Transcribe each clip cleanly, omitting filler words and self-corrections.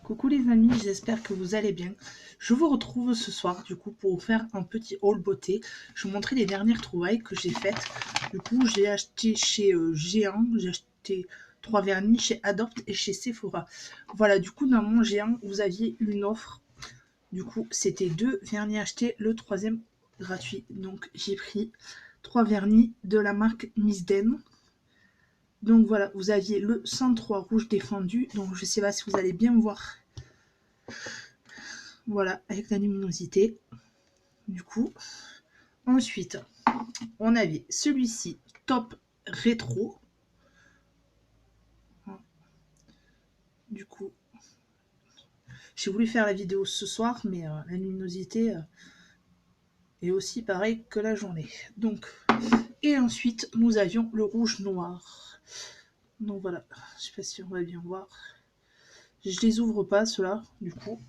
Coucou les amis, j'espère que vous allez bien. Je vous retrouve ce soir du coup pour vous faire un petit haul beauté. Je vais vous montrer les dernières trouvailles que j'ai faites. Du coup j'ai acheté chez Géant, j'ai acheté 3 vernis chez Adopt et chez Sephora. Voilà, du coup dans mon Géant vous aviez une offre. Du coup c'était 2 vernis achetés, le troisième gratuit. Donc j'ai pris 3 vernis de la marque Miss Den. Donc voilà, vous aviez le 103 rouge défendu, donc je sais pas si vous allez bien voir. Voilà, avec la luminosité. Du coup, ensuite, on avait celui-ci, top rétro. Du coup, j'ai voulu faire la vidéo ce soir, mais la luminosité est aussi pareil que la journée. Donc, et ensuite, nous avions le rouge noir. Donc voilà, je sais pas si on va bien voir. Je les ouvre pas, ceux-là, du coup.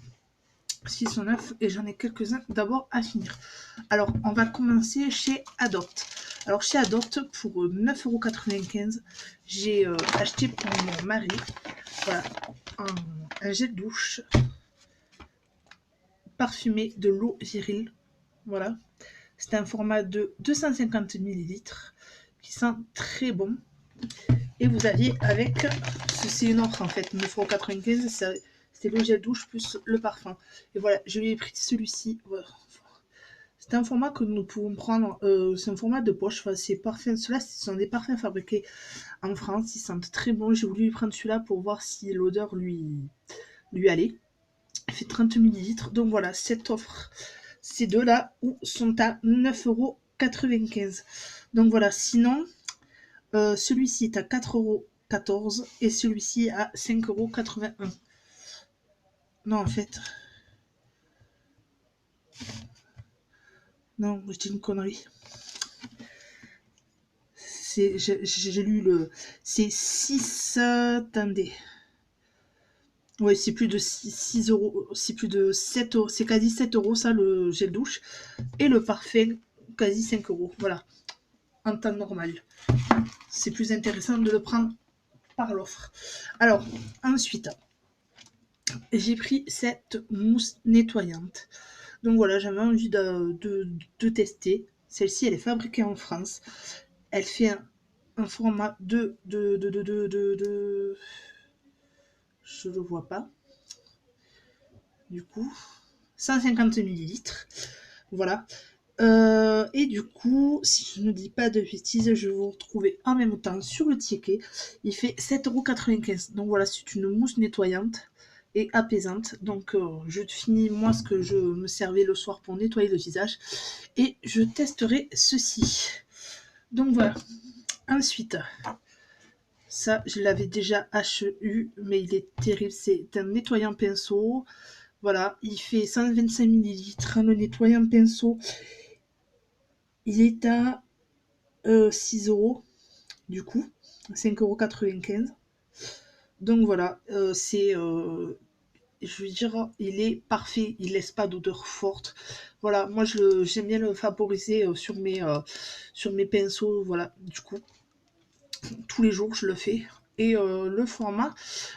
609 et j'en ai quelques-uns d'abord à finir. Alors, on va commencer chez Adopt. Alors, chez Adopt, pour 9,95 €, j'ai acheté pour mon mari voilà, un gel douche parfumé de l'eau virile. Voilà. C'est un format de 250 ml qui sent très bon. Et vous aviez avec, c'est une offre en fait, 9,95 €, c'était le gel douche plus le parfum. Et voilà, je lui ai pris celui-ci. Voilà. C'est un format que nous pouvons prendre, c'est un format de poche. Enfin, ces parfums, ceux-là, ce sont des parfums fabriqués en France. Ils sentent très bon. J'ai voulu lui prendre celui-là pour voir si l'odeur lui allait. Il fait 30 ml. Donc voilà, cette offre, ces deux-là sont à 9,95 €. Donc voilà, sinon, celui-ci est à 4,14 € et celui-ci à 5,81 €. Non, en fait. Non, je dis une connerie. J'ai lu le. C'est 6. Attendez. Ouais, c'est plus de 6 €. C'est plus de 7 €. C'est quasi 7 € ça, le gel douche. Et le parfum, quasi 5 €. Voilà. En temps normal. C'est plus intéressant de le prendre par l'offre. Alors, ensuite, j'ai pris cette mousse nettoyante. Donc voilà, j'avais envie de tester. Celle-ci, elle est fabriquée en France. Elle fait un format je le vois pas. Du coup, 150 ml. Voilà. Et du coup, si je ne dis pas de bêtises, je vais vous retrouver en même temps sur le ticket. Il fait 7,95 €. Donc voilà, c'est une mousse nettoyante et apaisante. Donc je finis moi ce que je me servais le soir pour nettoyer le visage. Et je testerai ceci. Donc voilà. Ensuite, ça, je l'avais déjà eu, mais il est terrible. C'est un nettoyant pinceau. Voilà, il fait 125 ml. Le nettoyant pinceau, il est à 6 € du coup, 5,95 €. Donc voilà, je veux dire, il est parfait, il laisse pas d'odeur forte. Voilà, moi j'aime bien le favoriser sur mes pinceaux, voilà, du coup, tous les jours je le fais. Et le format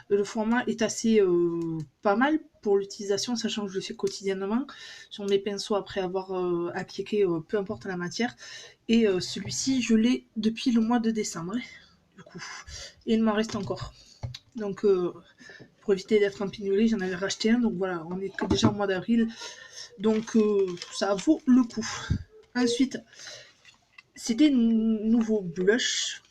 est assez pas mal pour l'utilisation, sachant que je le fais quotidiennement sur mes pinceaux après avoir appliqué peu importe la matière. Et celui-ci, je l'ai depuis le mois de décembre, du coup. Et il m'en reste encore. Donc, pour éviter d'être en pénurie, j'en avais racheté un. Donc voilà, on est déjà au mois d'avril. Donc, ça vaut le coup. Ensuite, c'est des nouveaux blushs.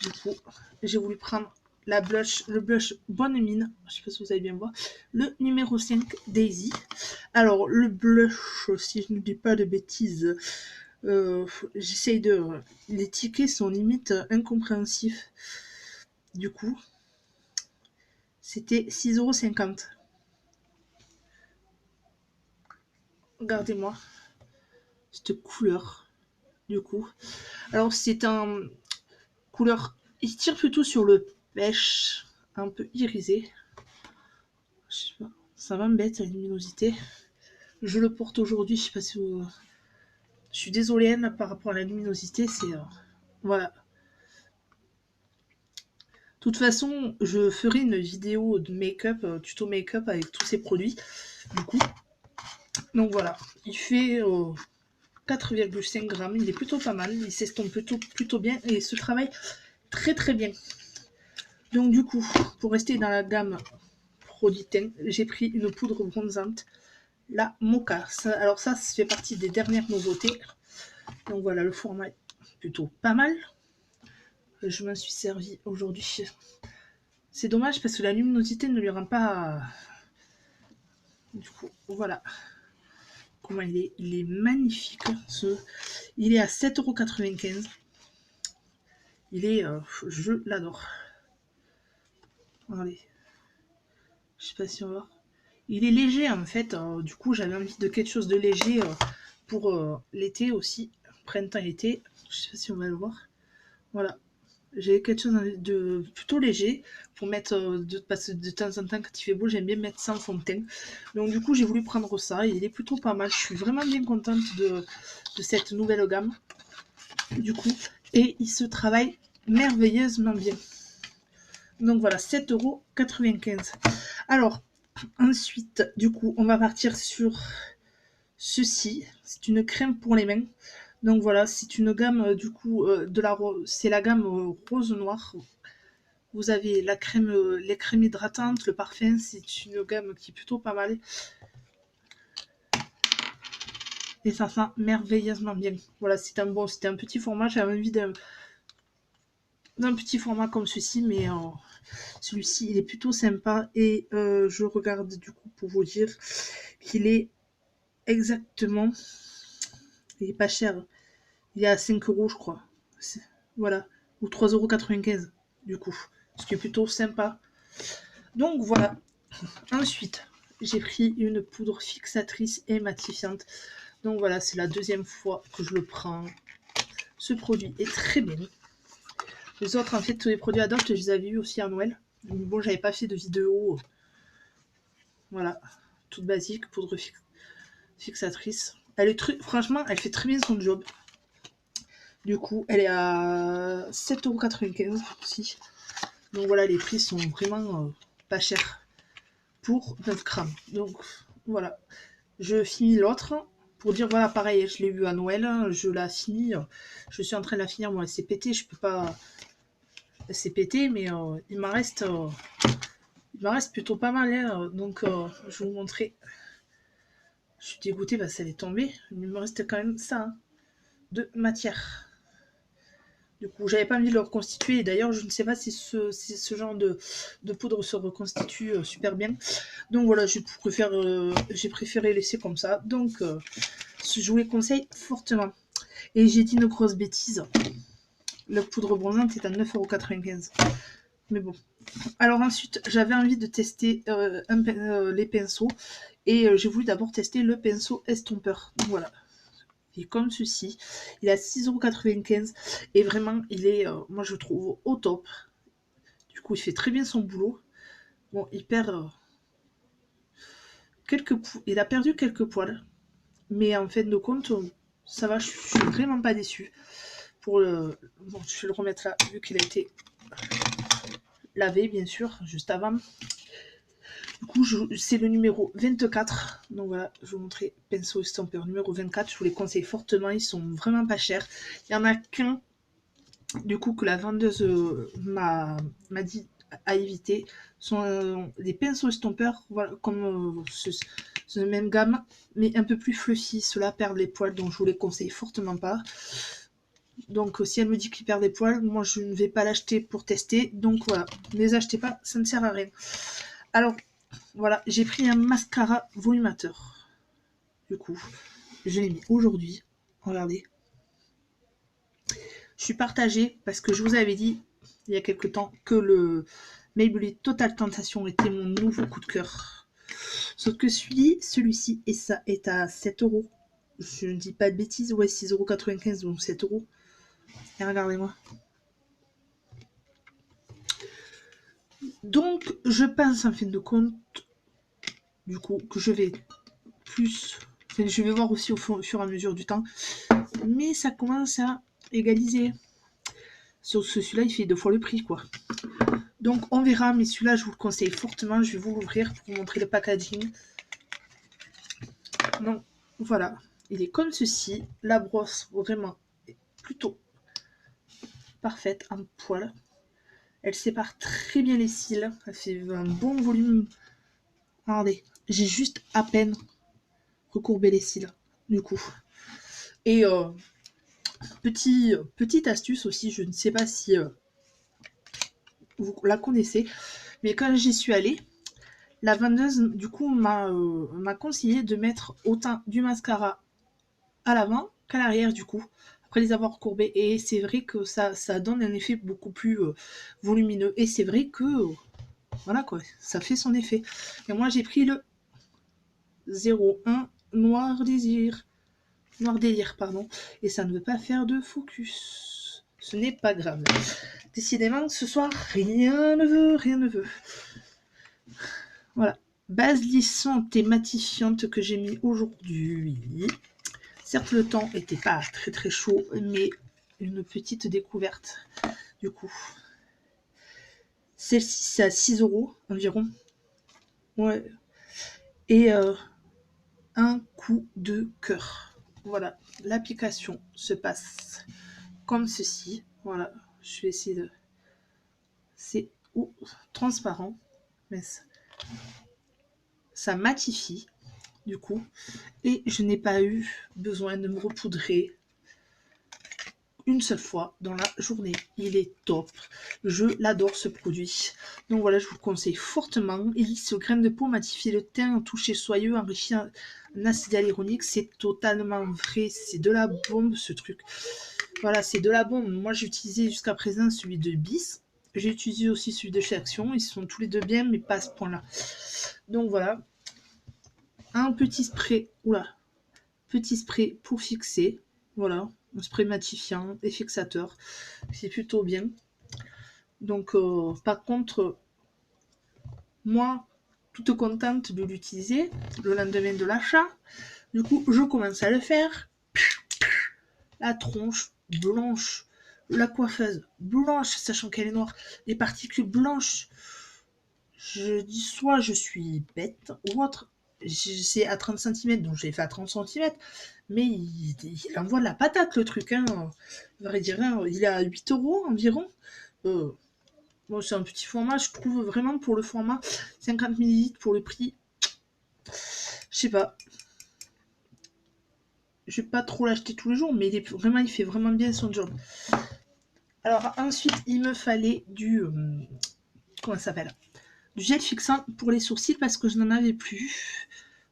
Du coup, j'ai voulu prendre le blush Bonne Mine, je sais pas si vous allez bien voir, le numéro 5 Daisy. Alors, le blush, si je ne dis pas de bêtises, j'essaye de... Les tickets sont limite incompréhensifs. Du coup, c'était 6,50 €. Regardez-moi cette couleur, du coup. Alors, c'est un couleur... Il tire plutôt sur le pêche, un peu irisé. Je sais pas, ça m'embête la luminosité. Je le porte aujourd'hui, je sais pas si vous... Je suis désolée Anne, par rapport à la luminosité, c'est... voilà. toute façon, je ferai une vidéo de make-up, tuto make-up avec tous ces produits. Du coup, donc voilà, il fait 4,5 grammes, il est plutôt pas mal, il s'estompe plutôt bien et il se travaille très très bien. Donc du coup, pour rester dans la gamme produit teint, j'ai pris une poudre bronzante, la Mocha. Alors ça fait partie des dernières nouveautés. Donc voilà, le format est plutôt pas mal. Je m'en suis servi aujourd'hui. C'est dommage parce que la luminosité ne lui rend pas... Du coup, voilà comment il est. Il est magnifique. Il est à 7,95 €. Il est... je l'adore. Regardez. Je sais pas si on va voir. Il est léger en fait. Du coup, j'avais envie de quelque chose de léger pour l'été aussi. Printemps-été. Je sais pas si on va le voir. Voilà. J'ai quelque chose de plutôt léger pour mettre parce que de temps en temps quand il fait beau j'aime bien mettre sans fond de teint. Donc du coup j'ai voulu prendre ça et il est plutôt pas mal. Je suis vraiment bien contente de cette nouvelle gamme du coup et il se travaille merveilleusement bien. Donc voilà, 7,95 €. Alors ensuite du coup on va partir sur ceci. C'est une crème pour les mains. Donc voilà, c'est une gamme du coup c'est la gamme rose noir. Vous avez la crème, les crèmes hydratantes, le parfum, c'est une gamme qui est plutôt pas mal. Et ça sent merveilleusement bien. Voilà, c'est un petit format. J'avais envie d'un petit format comme ceci, mais celui-ci, il est plutôt sympa. Et je regarde du coup pour vous dire qu'il est exactement... Il est pas cher. Il est à 5 € je crois. Voilà. Ou 3,95 € du coup. Ce qui est plutôt sympa. Donc voilà. Ensuite, j'ai pris une poudre fixatrice et matifiante. Donc voilà, c'est la deuxième fois que je le prends. Ce produit est très bien. Les autres, en fait, tous les produits Adopt, je les avais eu aussi à Noël. Donc bon, j'avais pas fait de vidéo. Voilà, toute basique, poudre fixatrice. Elle est franchement, elle fait très bien son job. Du coup, elle est à 7,95 € aussi. Donc voilà, les prix sont vraiment pas chers pour 9 grammes. Donc voilà, je finis l'autre pour dire voilà, pareil, je l'ai vu à Noël, je la finis, je suis en train de la finir. Bon, elle s'est pétée, je peux pas, elle s'est pétée, mais il m'en reste plutôt pas mal, hein, donc je vais vous montrer. Je suis dégoûtée parce qu'elle est tombée, mais il me reste quand même ça hein, de matière. Du coup, j'avais pas envie de le reconstituer. Et d'ailleurs, je ne sais pas si ce genre de poudre se reconstitue super bien. Donc voilà, j'ai préféré laisser comme ça. Donc, je vous les conseille fortement. Et j'ai dit une grosse bêtise. La poudre bronzante est à 9,95 €. Mais bon. Alors ensuite, j'avais envie de tester les pinceaux. Et j'ai voulu d'abord tester le pinceau estompeur. Donc voilà. Il est comme ceci. Il est à 6,95 €. Et vraiment, il est, moi je trouve, au top. Du coup, il fait très bien son boulot. Bon, il perd il a perdu quelques poils. Mais en fin de compte, ça va, je suis vraiment pas déçue. Bon, je vais le remettre là, vu qu'il a été lavé, bien sûr, juste avant. Du coup, c'est le numéro 24. Donc voilà, je vais vous montrer pinceau estompeur numéro 24. Je vous les conseille fortement, ils sont vraiment pas chers. Il y en a qu'un, du coup, que la vendeuse m'a dit à éviter. Sont des pinceaux estompeurs, voilà, comme c'est la même gamme, mais un peu plus fluffy. Ceux-là perdent les poils, donc je vous les conseille fortement pas. Donc si elle me dit qu'il perd des poils, moi je ne vais pas l'acheter pour tester. Donc voilà, ne les achetez pas, ça ne sert à rien. Alors voilà, j'ai pris un mascara volumateur. Du coup, je l'ai mis aujourd'hui. Regardez. Je suis partagée parce que je vous avais dit il y a quelques temps que le Maybelline Total Tentation était mon nouveau coup de cœur. Sauf que celui-ci est à 7 €. Je ne dis pas de bêtises, ouais 6,95 €, donc 7 €. Et regardez-moi. Donc, je pense en fin de compte, du coup, que je vais je vais voir aussi au fur et à mesure du temps, mais ça commence à égaliser. Sauf que celui-là, il fait 2 fois le prix, quoi. Donc on verra, mais celui-là je vous le conseille fortement. Je vais vous l'ouvrir pour vous montrer le packaging. Donc voilà, il est comme ceci. La brosse vraiment est plutôt parfaite en poil. Elle sépare très bien les cils. Elle fait un bon volume. Regardez, j'ai juste à peine recourbé les cils du coup. Et petite astuce aussi, je ne sais pas si vous la connaissez, mais quand j'y suis allée, la vendeuse du coup m'a conseillé de mettre autant du mascara à l'avant qu'à l'arrière du coup, après les avoir courbés. Et c'est vrai que ça donne un effet beaucoup plus volumineux. Et c'est vrai que voilà quoi, ça fait son effet. Et moi j'ai pris le 01 Noir Désir. Noir Délire, pardon. Et ça ne veut pas faire de focus. Ce n'est pas grave. Décidément, ce soir, rien ne veut, rien ne veut. Voilà. Base lissante et matifiante que j'ai mis aujourd'hui. Certes, le temps n'était pas très très chaud, mais une petite découverte du coup. Celle-ci, c'est à 6 € environ. Ouais. Et un coup de cœur. Voilà. L'application se passe comme ceci. Voilà. Je vais essayer de... C'est transparent. Mais ça matifie du coup. Et je n'ai pas eu besoin de me repoudrer une seule fois dans la journée. Il est top. Je l'adore ce produit. Donc voilà, je vous le conseille fortement. Hélice aux graines de peau, matifier le teint, toucher soyeux, enrichi en acide hyaluronique. C'est totalement vrai. C'est de la bombe ce truc. Voilà, c'est de la bombe. Moi j'ai utilisé jusqu'à présent celui de Bis. J'ai utilisé aussi celui de chez Action. Ils sont tous les deux bien, mais pas à ce point-là. Donc voilà. Un petit spray. Oula. Petit spray pour fixer. Voilà. Un spray matifiant et fixateur. C'est plutôt bien. Donc, par contre, moi, toute contente de l'utiliser le lendemain de l'achat. Du coup, je commence à le faire. La tronche blanche. La coiffeuse blanche, sachant qu'elle est noire. Les particules blanches. Je dis soit je suis bête, ou autre. C'est à 30 cm, donc je l'ai fait à 30 cm. Mais il envoie de la patate le truc. Hein. Vrai dire, il est à 8 € environ. Bon, c'est un petit format, je trouve vraiment pour le format 50 ml pour le prix. Je sais pas. Je vais pas trop l'acheter tous les jours, mais il fait vraiment bien son job. Alors ensuite, il me fallait du comment ça s'appelle, du gel fixant pour les sourcils parce que je n'en avais plus.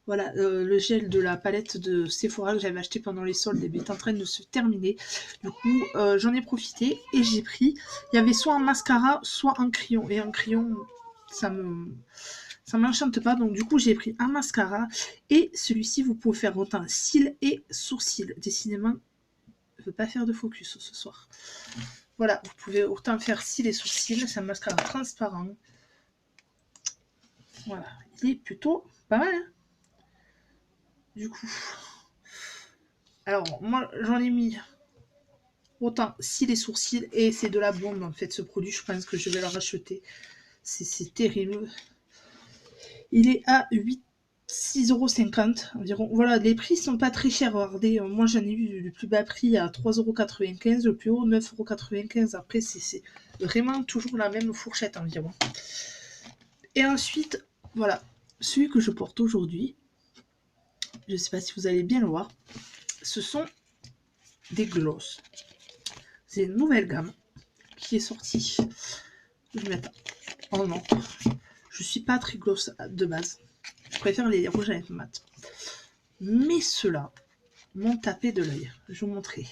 Voilà, le gel de la palette de Sephora que j'avais acheté pendant les soldes est en train de se terminer. Du coup, j'en ai profité et j'ai pris. Il y avait soit un mascara, soit un crayon. Et un crayon, ça m'enchante pas. Donc du coup, j'ai pris un mascara. Et celui-ci, vous pouvez faire autant cils et sourcils. Décidément, je ne veux pas faire de focus ce soir. Voilà, vous pouvez autant faire cils et sourcils. C'est un mascara transparent. Voilà, il est plutôt pas mal. Hein, du coup, alors moi j'en ai mis autant cils et sourcils et c'est de la bombe en fait ce produit. Je pense que je vais le racheter. C'est terrible. Il est à 6,50 € environ. Voilà, les prix sont pas très chers. Regardez, moi j'en ai eu le plus bas prix à 3,95 €, le plus haut 9,95 €. Après, c'est vraiment toujours la même fourchette environ. Et ensuite, voilà, celui que je porte aujourd'hui, je sais pas si vous allez bien le voir, ce sont des gloss. C'est une nouvelle gamme qui est sortie. Je vais mettre en nom. Je suis pas très gloss de base. Je préfère les rouges à lèvres mat. Mais ceux-là m'ont tapé de l'œil. Je vais vous montrer.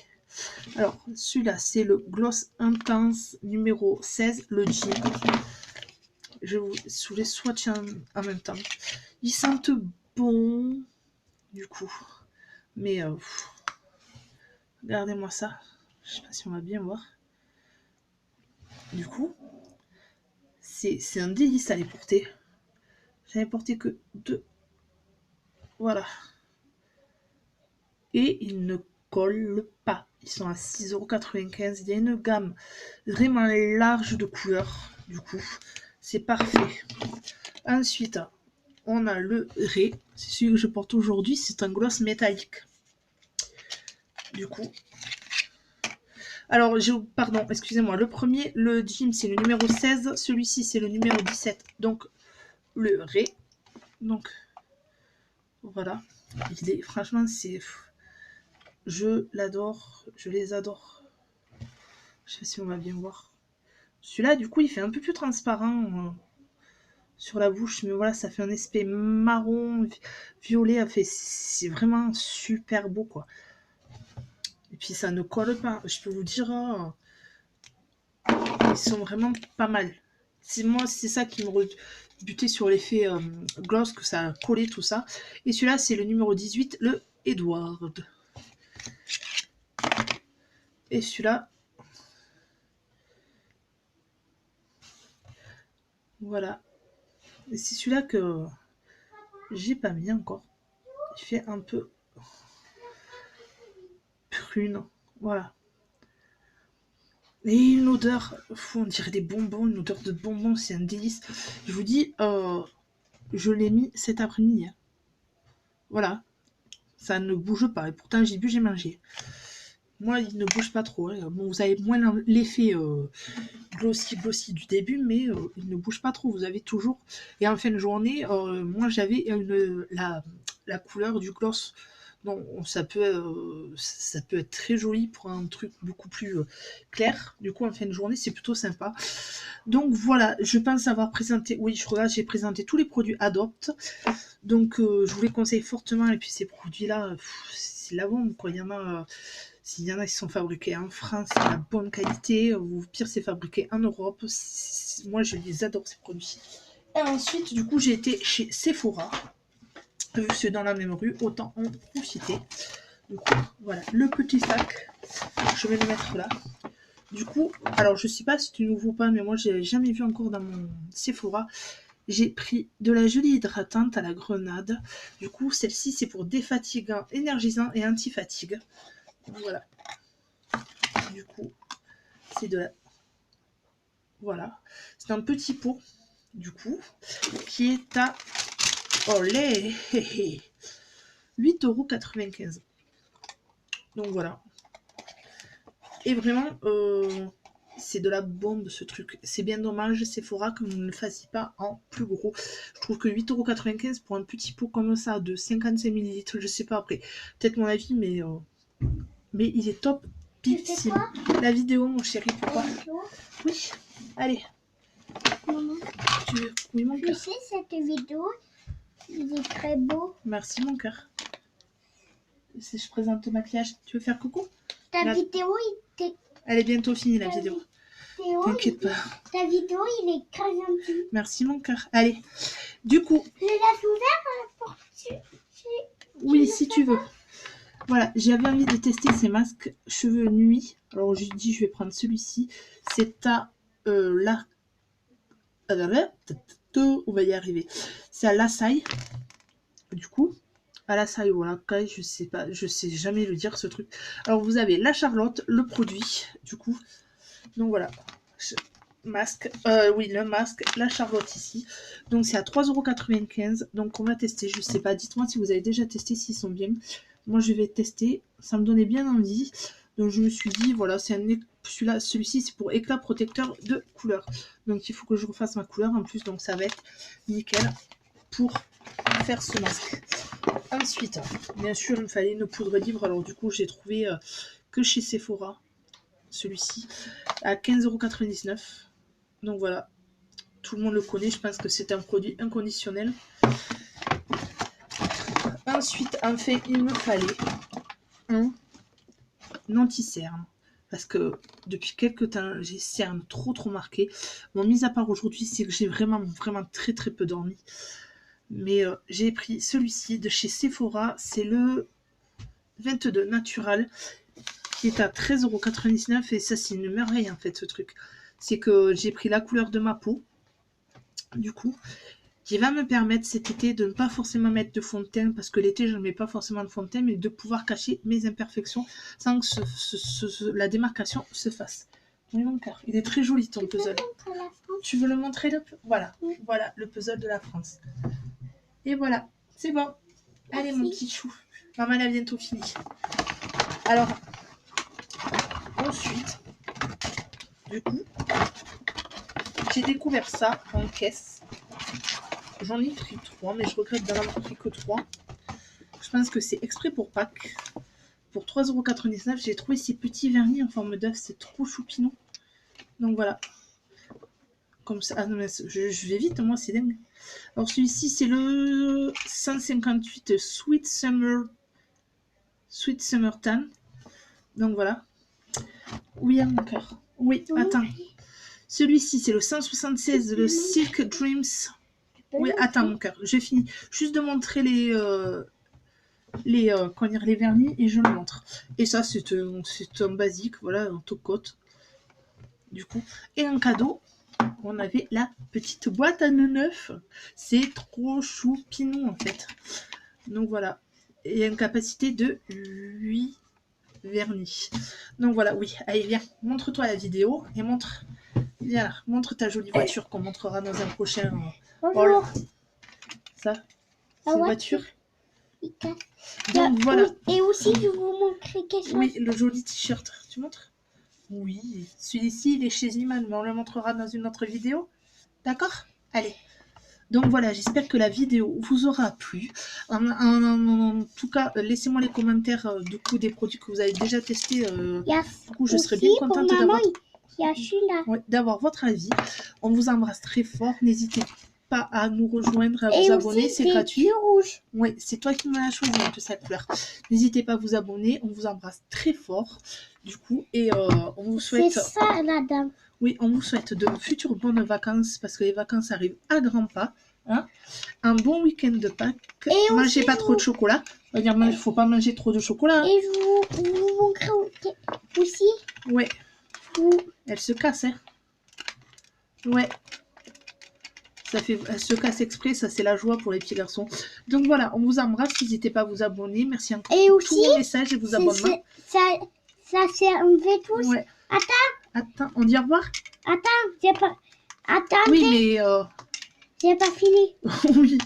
Alors, celui-là, c'est le Gloss Intense numéro 16, le jean. Je vous les swatch en même temps. Ils sentent bon, du coup. Mais, regardez-moi ça. Je sais pas si on va bien voir. Du coup, c'est un délice à les porter. J'en ai porté que 2. Voilà. Et ils ne collent pas. Ils sont à 6,95 €. Il y a une gamme vraiment large de couleurs. Du coup, c'est parfait. Ensuite, on a le Ré. C'est celui que je porte aujourd'hui. C'est un gloss métallique. Du coup. Alors, pardon, excusez-moi. Le premier, le Jim, c'est le numéro 16. Celui-ci, c'est le numéro 17. Donc, le Ré. Donc, voilà. Franchement, c'est... Je l'adore. Je les adore. Je sais pas si on va bien voir. Celui-là, du coup, il fait un peu plus transparent sur la bouche. Mais voilà, ça fait un aspect marron, violet. C'est vraiment super beau, quoi. Et puis, ça ne colle pas. Je peux vous dire... ils sont vraiment pas mal. Moi, c'est ça qui me rebutait sur l'effet gloss, que ça a collé tout ça. Et celui-là, c'est le numéro 18, le Edward. Et celui-là, voilà. Et c'est celui-là que j'ai pas mis encore. Il fait un peu prune. Voilà. Et une odeur, on dirait des bonbons, une odeur de bonbons, c'est un délice. Je vous dis, je l'ai mis cet après-midi. Voilà. Ça ne bouge pas. Et pourtant, j'ai bu, j'ai mangé. Moi, il ne bouge pas trop. Hein. Bon, vous avez moins l'effet glossy du début, mais il ne bouge pas trop. Vous avez toujours... Et en fin de journée, moi, j'avais la couleur du gloss. Donc, ça peut être très joli pour un truc beaucoup plus clair. Du coup, en fin de journée, c'est plutôt sympa. Donc, voilà. Je pense avoir présenté... Oui, je regarde, j'ai présenté tous les produits Adopt. Donc, je vous les conseille fortement. Et puis, ces produits-là, c'est la bombe, quoi. Il y en a... S'il y en a qui sont fabriqués en France, c'est la bonne qualité, ou pire, c'est fabriqué en Europe. Moi, je les adore, ces produits. Et ensuite, du coup, j'ai été chez Sephora. Vu que c'est dans la même rue, autant en profiter. Du coup, voilà, le petit sac. Je vais le mettre là. Du coup, alors, je sais pas si c'est nouveau ou pas, mais moi, j'ai jamais vu encore dans mon Sephora. J'ai pris de la gelée hydratante à la grenade. Du coup, celle-ci, c'est pour défatigant, énergisant et anti-fatigue. Voilà. Du coup, c'est de la... Voilà. C'est un petit pot, du coup, qui est à... Olé 8,95 €. Donc voilà. Et vraiment, c'est de la bombe, ce truc. C'est bien dommage, Sephora, que vous ne le fassiez pas en plus gros. Je trouve que 8,95 € pour un petit pot comme ça, de 55 ml, je sais pas après. Peut-être mon avis, mais il est top. La vidéo, mon chéri, pourquoi? Oui, allez. Maman, Oui, mon cœur. tu sais, cette vidéo, il est très beau. Merci, mon cœur. Si je présente ton maquillage, tu veux faire coucou? Ta vidéo, Elle est bientôt finie, la vidéo. T'inquiète pas. Ta vidéo, il est très gentil. Merci, mon cœur. Allez, du coup... Je laisse ouvert pour... Oui, si tu veux. Voilà, j'avais envie de tester ces masques cheveux nuit. Alors, je dis, je vais prendre celui-ci. C'est à la... On va y arriver. C'est à l'Asaï. Du coup, à l'Asaï ou à l'Akai, je sais pas. Je sais jamais le dire, ce truc. Alors, vous avez la Charlotte, le produit, du coup. Donc, voilà. Masque. Oui, le masque. La Charlotte ici. Donc, c'est à 3,95 €. Donc, on va tester. Je sais pas. Dites-moi si vous avez déjà testé, s'ils sont bien. Moi, je vais tester. Ça me donnait bien envie. Donc, je me suis dit, voilà, celui-ci, c'est pour éclat protecteur de couleur. Donc, il faut que je refasse ma couleur en plus. Donc, ça va être nickel pour faire ce masque. Ensuite, bien sûr, il me fallait une poudre libre. Alors, du coup, j'ai trouvé que chez Sephora. Celui-ci à 15,99 €. Donc, voilà. Tout le monde le connaît. Je pense que c'est un produit inconditionnel. Ensuite, enfin, il me fallait un anti-cerne. Parce que depuis quelques temps, j'ai cerne trop marqué. Bon, mis à part aujourd'hui, c'est que j'ai vraiment très peu dormi. Mais j'ai pris celui-ci de chez Sephora. C'est le 22 Natural qui est à 13,99 € et ça, c'est une merveille en fait, ce truc. C'est que j'ai pris la couleur de ma peau, du coup, qui va me permettre cet été de ne pas forcément mettre de fond de teint, parce que l'été, je ne mets pas forcément de fond de teint, mais de pouvoir cacher mes imperfections sans que la démarcation se fasse. Oui, mon cœur, il est très joli ton puzzle. Tu veux le montrer Voilà, Oui. voilà le puzzle de la France. Et voilà, c'est bon. Allez mon Merci. petit chou. Maman elle a bientôt fini. Alors, ensuite, du coup, j'ai découvert ça en caisse. J'en ai pris 3, mais je regrette d'en avoir pris que 3. Je pense que c'est exprès pour Pâques. Pour 3,99 €, j'ai trouvé ces petits vernis en forme d'œuf. C'est trop choupinou. Donc voilà. Comme ça. Ah non, mais je vais vite, moi, c'est dingue. Alors celui-ci, c'est le 158 Sweet Summer Tan. Donc voilà. Oui, à mon cœur. Oui, attends. Celui-ci, c'est le 176, le Silk Dreams. Oui, attends, mon cœur. J'ai fini. Juste de montrer les vernis et je le montre. Et ça, c'est un basique, voilà, un top-coat. Du coup. Et un cadeau, on avait la petite boîte à neuf. C'est trop choupinou, en fait. Donc voilà. Et une capacité de 8 vernis. Donc voilà, oui. Allez, viens, montre-toi la vidéo et montre. Viens là, montre ta jolie voiture qu'on montrera dans un prochain haul. Bonjour. Ça, La c'est une voiture. voiture. Donc voilà. Et aussi, je vais vous montrer quelque chose. Oui, le joli t-shirt. Tu montres? Oui. Celui-ci, il est chez Iman, mais on le montrera dans une autre vidéo. D'accord? Allez. Donc voilà, j'espère que la vidéo vous aura plu. En tout cas, laissez-moi les commentaires du coup des produits que vous avez déjà testés. Du coup, je serais bien contente d'avoir votre avis. On vous embrasse très fort. N'hésitez pas à nous rejoindre, à vous abonner, c'est gratuit. Rouge. Oui, c'est toi qui m'as choisi un peu cette couleur. N'hésitez pas à vous abonner, on vous embrasse très fort. Du coup, et on vous souhaite. C'est ça, la dame. Oui, on vous souhaite de futures bonnes vacances parce que les vacances arrivent à grands pas. Hein. Un bon week-end de Pâques. Et mangez pas trop de chocolat. On va dire, il faut pas manger trop de chocolat. Hein. Et je vous montrer aussi. Ouais. Elle se casse, hein. Ouais. Elle se casse exprès, ça c'est la joie pour les petits garçons. Donc voilà, on vous embrasse, n'hésitez pas à vous abonner. Merci encore pour tous vos messages et vos abonnements. Ça c'est un fait tous. Ouais. Attends, on dit au revoir? Attends, oui, mais j'ai pas fini. oui,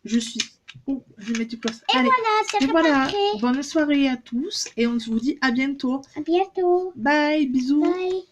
je suis. Oh, je vais mettre du cloche. Allez. Voilà, bonne soirée à tous et on se vous dit à bientôt. À bientôt. Bye, bisous. Bye.